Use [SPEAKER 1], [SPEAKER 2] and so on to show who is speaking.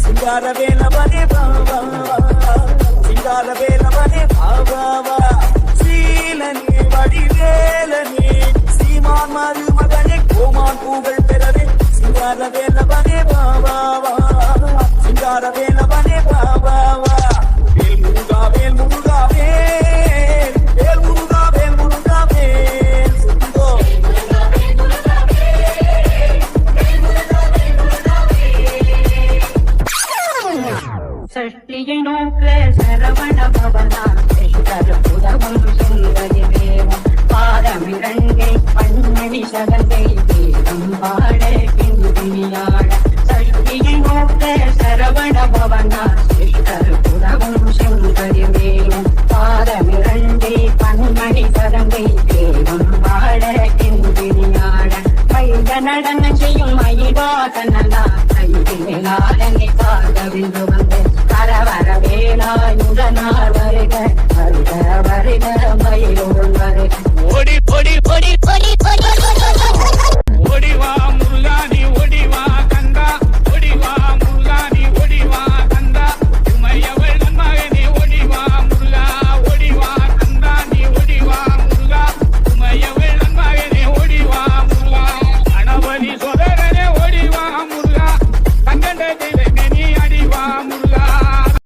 [SPEAKER 1] சிங்காரவேலவனே பாவா சிங்காரவேலவனே பாவாவா சீலனே வடிவேலனே சீமான் மது மகனே கோமான் பூகள் பெறவே சிங்காரவேலவனே பாவாவா சிங்காரவேலவனே பாவாவா வேல் முருகா வேல் முருகா வேல் வேல் முருகா வேல் முருகா வேல் சுந்தோ
[SPEAKER 2] சஷ்டியை நோக்க சரவண பவனா புதவும் சுந்தரி தேவம் பாதமிரங்கை பன்மணி சகங்கை தேவம் பாட பின்பிணியாட சஷ்டியை நோக்க சரவண பவனா புதவும் சுந்தரி தேவம் பாதமிரங்கை பன்மணி சகங்கை தேவம் பாட பின்பிணியாட மைத நடனம் செய்யும் மயிலாதனலா கைதிலாதனை பாதவிந்து வந்து வரவர வேலாயுடனார் வருக வருக வருக மயிலோடு வருக ஓடி ஓடி ஓடி